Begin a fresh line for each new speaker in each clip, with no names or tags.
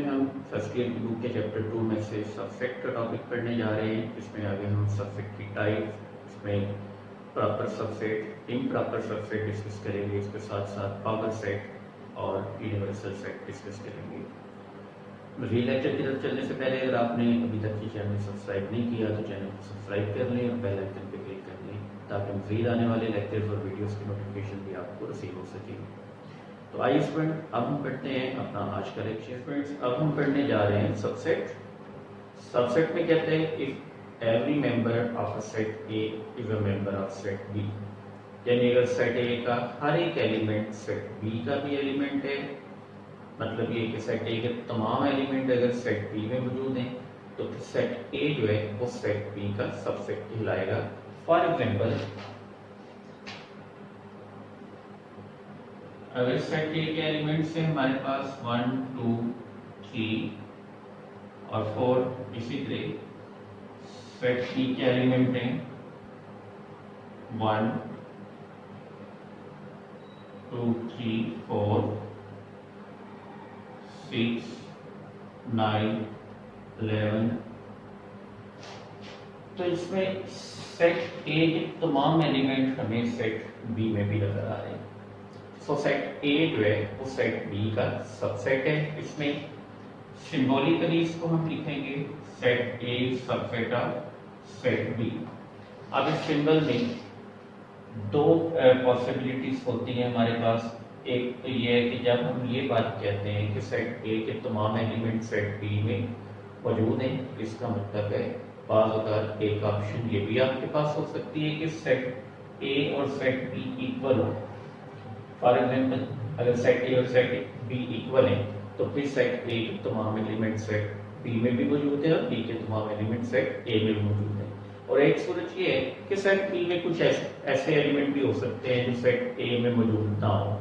हम first year की book के चैप्टर 2 में से सबसेट का टॉपिक पढ़ने जा रहे हैं। इसमें आगे हम सबसेट की टाइप, इसमें proper subset, improper subset discuss करेंगे। इसके साथ साथ पावर सेट और यूनिवर्सल सेट डिस्कस करेंगे। री लेक्चर की तरफ चलने से पहले अगर आपने अभी तक ये चैनल सब्सक्राइब नहीं किया तो चैनल को सब्सक्राइब कर लें और बेल आइकन पर क्लिक कर लें ताकि मज़ीद आने वाले लेक्चर्स और वीडियोस की नोटिफिकेशन भी आपको रिसीव हो सके। तो आइए स्टूडेंट, अब हम पढ़ते हैं अपना आज का लेक्चर। फ्रेंड्स, अब हम पढ़ने जा रहे हैं सबसेट। सबसेट में कहते हैं if every member of a set A is a member of set B, यानी अगर सेट ए का हर एक एलिमेंट सेट बी का भी एलिमेंट है, मतलब ये कि सेट ए के तमाम एलिमेंट अगर सेट बी में मौजूद हैं तो फिर सेट ए जो है वो सेट बी का सबसेट कहलाएगा। फॉर एग्जांपल, अगर सेट ए के एलिमेंट से हमारे पास 1, 2, 3 और 4, इसी तरह सेट बी के एलिमेंट हैं 1, 2, 3, 4, 6, 9, 11, तो इसमें सेट ए के तमाम एलिमेंट हमें सेट बी में भी नजर आ रहे हैं। सो सेट ए जो है वो सेट बी का सबसेट है। इसमें सिंबॉलिकली इसको हम लिखेंगे set A subset of set B. अब इस सिंबल में दो पॉसिबिलिटीज होती हैं हमारे पास। एक तो ये है कि जब हम ये बात कहते हैं कि सेट ए के तमाम एलिमेंट सेट बी में मौजूद हैं, इसका मतलब है बाज़ अगर एक ऑप्शन ये भी आपके पास हो सकती है कि सेट ए और सेट बी इक्वल हो। फॉर एग्जाम्पल, अगर सेट ए और सेट बी इक्वल हैं तो फिर सेट ए के तमाम एलिमेंट सेट बी में भी मौजूद है और बी के तमाम एलिमेंट सेट ए में भी मौजूद है। और एक सूरत ये है कि सेट बी में कुछ ऐसे एलिमेंट भी हो सकते हैं जो सेट ए में मौजूद ना हो।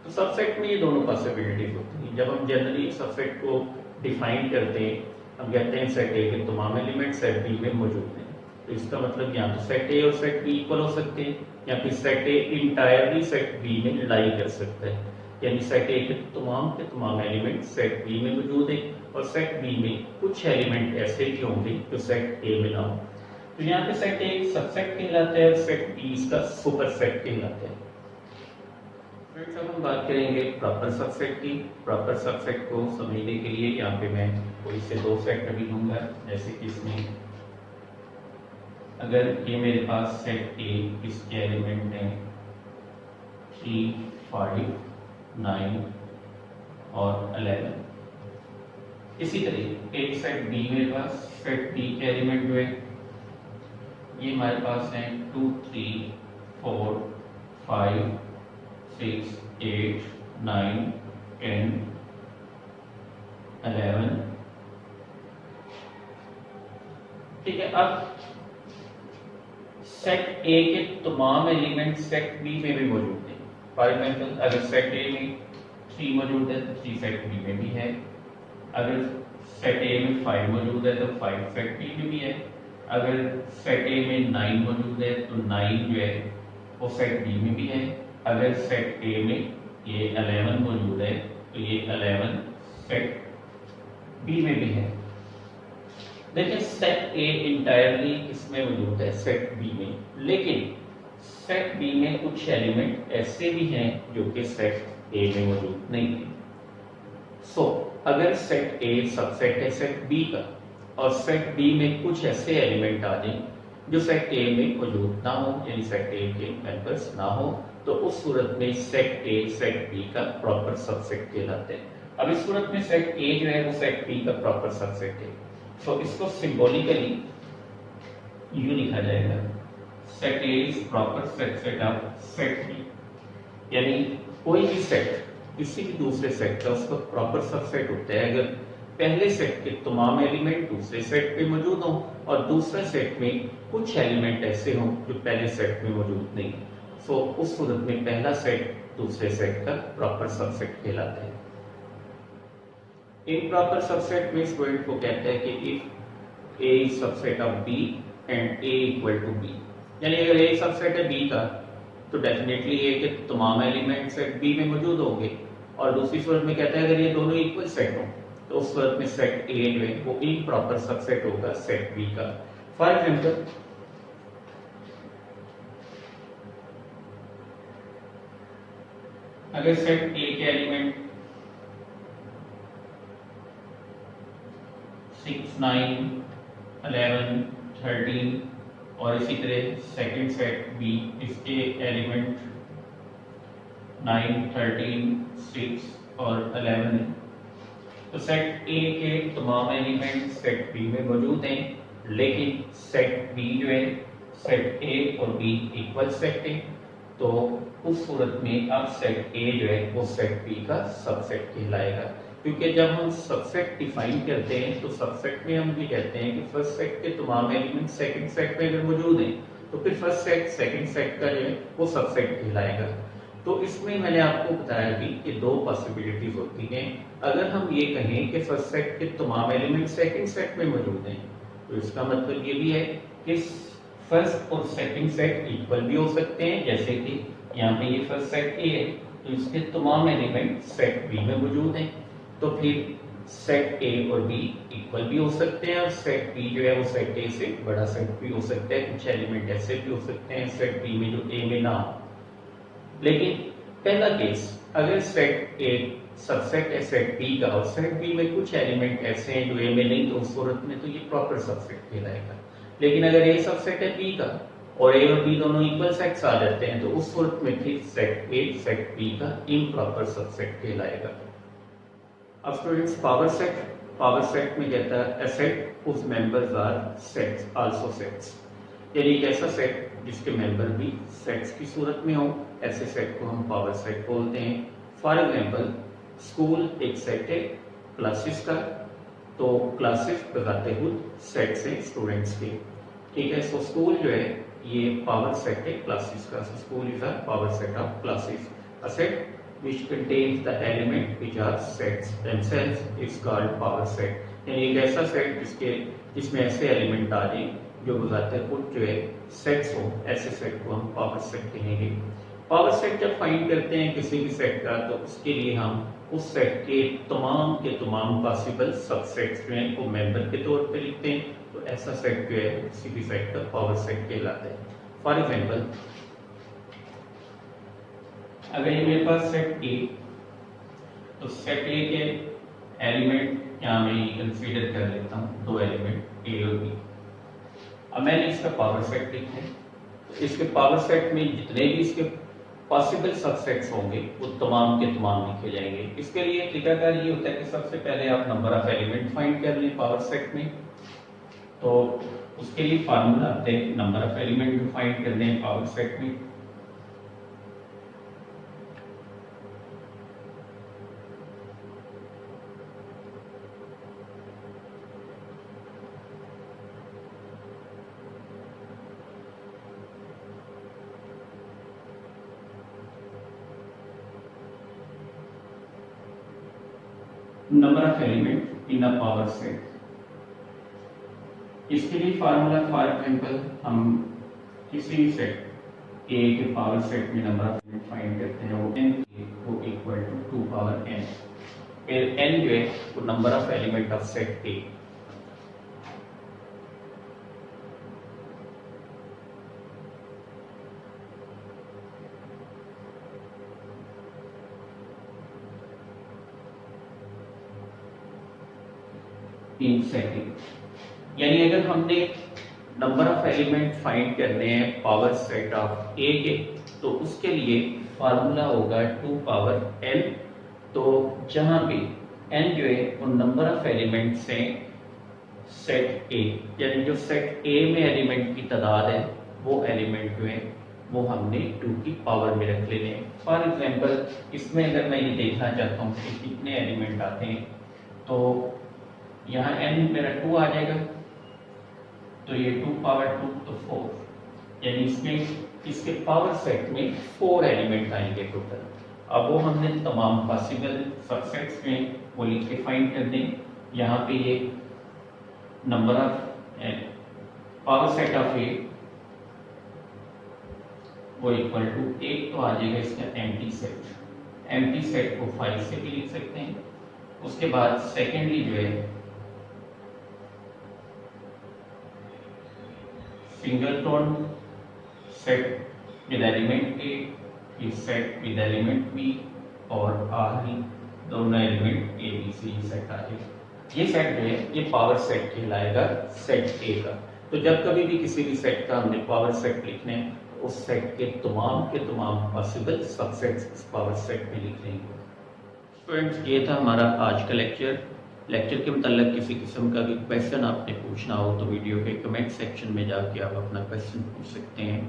तो सबसेट में ये दोनों पॉसिबिलिटीज होती हैं। जब हम जनरली सबसेट को डिफाइन करते हैं, हम कहते हैं सेट ए के तमाम एलिमेंट सेट बी में मौजूद हैं, तो इसका मतलब या तो सेट ए और सेट बी इक्वल हो सकते हैं या फिर set A entirely set B में लाई कर सकता है, यानी सेट ए के तमाम एलिमेंट सेट बी में मौजूद है और सेट बी में कुछ एलिमेंट ऐसे भी होंगे जो सेट ए में ना हो। तो यहाँ पे सेट ए सबसेट कहलाता है और सेट बी इसका सुपरसेट कहलाता है। फ्रेंड्स, अब हम बात करेंगे प्रॉपर सबसेट की। प्रॉपर सबसेट को समझने के लिए यहाँ पे मैं कोई से दो सेट अभी लूंगा। जैसे कि इसमें अगर ये मेरे पास सेट ए, इसके एलिमेंट हैं 3, 5, 9 और 11। इसी तरह एक सेट बी मेरे पास, सेट बी के एलिमेंट जो है ये हमारे पास हैं 2, 3, 4, 5, 6, 8, 9, 10, 11। ठीक है, अब सेट ए के तमाम एलिमेंट सेट बी में भी मौजूद हैं। फॉर एग्जाम्पल, अगर सेट ए में 3 मौजूद है तो 3 सेट बी में भी है। अगर सेट ए में 5 मौजूद है तो 5 सेट बी में भी है। अगर सेट ए में 9 मौजूद है तो 9 जो है वो सेट बी में भी है। अगर सेट ए में ये 11 मौजूद है तो ये 11 सेट बी में भी है। देखिए, सेट ए इंटायरली इसमें मौजूद है सेट बी में, लेकिन सेट बी में कुछ एलिमेंट ऐसे भी हैं जो कि सेट ए में मौजूद नहीं है। सो अगर सेट ए सबसेट है सेट बी का और सेट बी में कुछ ऐसे एलिमेंट आ जाएं जो सेट ए में मौजूद ना हो, यानी सेट ए के मेंबर्स ना हो, तो उस सूरत में सेट ए सेट बी का प्रॉपर सबसेट कहलाते हैं। अब इस सूरत में सेट ए जो है वो सेट बी का प्रॉपर सबसेट है। तो इसको सिंबॉलिकली यूं लिखा जाएगा, set A is proper subset of set B, यानी कोई भी सेट किसी भी दूसरे सेट का उसका प्रॉपर सबसेट होता है अगर पहले सेट के तमाम एलिमेंट दूसरे सेट पे मौजूद हों और दूसरे सेट में कुछ एलिमेंट ऐसे हों जो पहले सेट में मौजूद नहीं। सो उस सूरत में पहला सेट दूसरे सेट का प्रॉपर सबसेट कहलाता है। इम्प्रॉपर सबसेट में स्टूडेंट को कहता है कि if A is subset of B and A equal to B, यानी अगर ए सबसेट है बी का तो डेफिनेटली ए के तमाम एलिमेंट सेट बी में मौजूद होंगे। और दूसरी सूरत में कहता है अगर ये दोनों इक्वल सेट हों तो उस सूरत में सेट ए जो है वो इम्प्रॉपर सबसेट होगा सेट बी का। फॉर एग्जाम्पल अगर सेट ए के एलिमेंट 6, 9, 11, 13 और इसी तरह सेकंड सेट बी इसके एलिमेंट 9, 13, 6 और 11 है, तो सेट ए के तमाम एलिमेंट सेट बी में मौजूद हैं, लेकिन सेट बी जो है सेट ए और बी इक्वल सेट है, तो उस सूरत में अब सेट ए जो है वो सेट बी का सबसेट कहलाएगा। क्योंकि जब हम सबसेट डिफाइन करते हैं तो सबसेट में हम ये कहते हैं कि फर्स्ट सेट के तमाम एलिमेंट सेकंड सेट में अगर मौजूद हैं तो फिर फर्स्ट सेट सेकंड सेट का जो है वो सबसेट कहलाएगा। तो इसमें मैंने आपको बताया भी कि दो पॉसिबिलिटीज होती हैं। अगर हम ये कहें कि फर्स्ट सेट के तमाम एलिमेंट सेकंड सेट में मौजूद हैं तो इसका मतलब ये भी है कि फर्स्ट और सेकंड सेट इक्वल भी हो सकते हैं, जैसे कि यहाँ पे ये फर्स्ट सेट ए है तो इसके तमाम एलिमेंट सेट बी में मौजूद हैं, तो फिर सेट ए और बी इक्वल भी हो सकते हैं और सेट बी जो है वो सेट ए से बड़ा सेट भी हो सकता है। कुछ एलिमेंट ऐसे भी हो सकते हैं सेट बी में जो ए में ना हो। लेकिन पहला केस, अगर सेट ए सबसेट है सेट बी का और सेट बी में कुछ एलिमेंट ऐसे हैं जो ए में नहीं, तो उस सूरत में तो ये प्रॉपर सबसेट कहलाएगा। लेकिन अगर ए सबसेट है बी का और ए और बी दोनों इक्वल सेट्स आ जाते हैं तो उस सूरत में फिर सेट ए सेट बी का इम्प्रॉपर सबसेट कहलाएगा। अब स्टूडेंट्स पावर सेट में कहता है a set whose members are sets also sets, यानी एक ऐसा सेट जिसके मेंबर भी सेट्स की सूरत में हो, ऐसे सेट को हम पावर सेट बोलते हैं। फॉर एग्जांपल स्कूल एक सेट है क्लासेस का, तो क्लासेस बताते हुए सेट्स हैं स्टूडेंट्स के, ठीक है। सो स्कूल जो है ये पावर सेट है क्लासेस का, school is a power set of classes. A set which contains the element which are sets themselves is called power set, यानी एक ऐसा सेट जिसमें ऐसे एलिमेंट आ जाए जो बताते हैं जो है सेट्स हो, ऐसे सेट को हम पावर सेट कहेंगे। पावर सेट जब फाइंड करते हैं किसी भी सेट का तो उसके लिए हम उस सेट के तमाम पॉसिबल सबसेट्स जो हैं वो मेंबर के तौर पे लिखते हैं, तो ऐसा सेट जो है किसी भी सेट का पावर सेट कहलाता है। फॉर एग्जांपल अगर ये मेरे पास सेट ए, तो सेट ए के एलिमेंट यहाँ मैं कंसीडर कर लेता हूँ दो एलिमेंट ए और बी। अब मैंने इसका पावर सेट लिखा है, तो इसके पावर सेट में जितने भी इसके पॉसिबल सबसेट्स होंगे वो तमाम के तमाम लिखे जाएंगे। इसके लिए तरीकाकार ये होता है कि सबसे पहले आप नंबर ऑफ एलिमेंट फाइंड कर लें पावर सेट में, तो उसके लिए फार्मूला आते हैं नंबर ऑफ एलिमेंट जो फाइंड करने हैं पावर सेट में। Number of element in a power set, इसके लिए फार्मूला फॉर एग्जांपल हम किसी भी सेट ए के पावर सेट में नंबर ऑफ एलिमेंट फाइंड करते हैं वो n को इक्वल टू 2 पावर n, फिर n जो है वो number of element of set A. In setting यानी अगर हमने नंबर ऑफ एलिमेंट फाइंड करने हैं पावर सेट ऑफ ए के, तो उसके लिए फार्मूला होगा 2 पावर n, तो जहां पे n जो है वो नंबर ऑफ एलिमेंट से सेट ए, यानी जो सेट ए में एलिमेंट की तादाद है वो एलिमेंट जो है वो हमने 2 की पावर में रख लेने हैं। फॉर एग्जांपल इसमें अगर मैं ये देखना चाहता हूँ कि कितने एलिमेंट आते हैं, तो यहाँ n मेरा 2 आ जाएगा, तो ये 2 पावर 2 तो 4, यानी इसमें इसके पावर सेट में 4 एलिमेंट आएंगे टोटल। अब वो हमने तमाम पॉसिबल सबसेट्स में वो लिख के फाइंड कर दें। यहाँ पे ये number of power set of A वो इक्वल टू 1 तो आ जाएगा इसका एम्प्टी सेट को 5 से भी लिख सकते हैं, उसके बाद सेकेंडली जो है singleton set with element A, फिर सेट विद एलिमेंट बी और आखिरी दोनों element A B C set आए। ये सेट जो है ये पावर सेट कहलाएगा सेट ए का। तो जब कभी भी किसी भी सेट का हमने पावर सेट लिखने हैं उस सेट के तमाम पॉसिबल सबसेट्स इस पावर सेट में लिख लेंगे। स्टूडेंट्स, ये था हमारा आज का लेक्चर के मतलब किसी किस्म का भी क्वेश्चन आपने पूछना हो तो वीडियो के कमेंट सेक्शन में जाके आप अपना क्वेश्चन पूछ सकते हैं।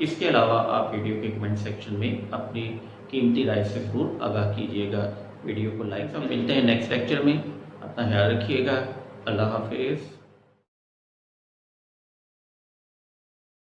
इसके अलावा आप वीडियो के कमेंट सेक्शन में अपनी कीमती राय से जरूर आगाह कीजिएगा। वीडियो को लाइक। हम मिलते हैं नेक्स्ट लेक्चर में, अपना ख्याल रखिएगा। अल्लाह हाफिज़।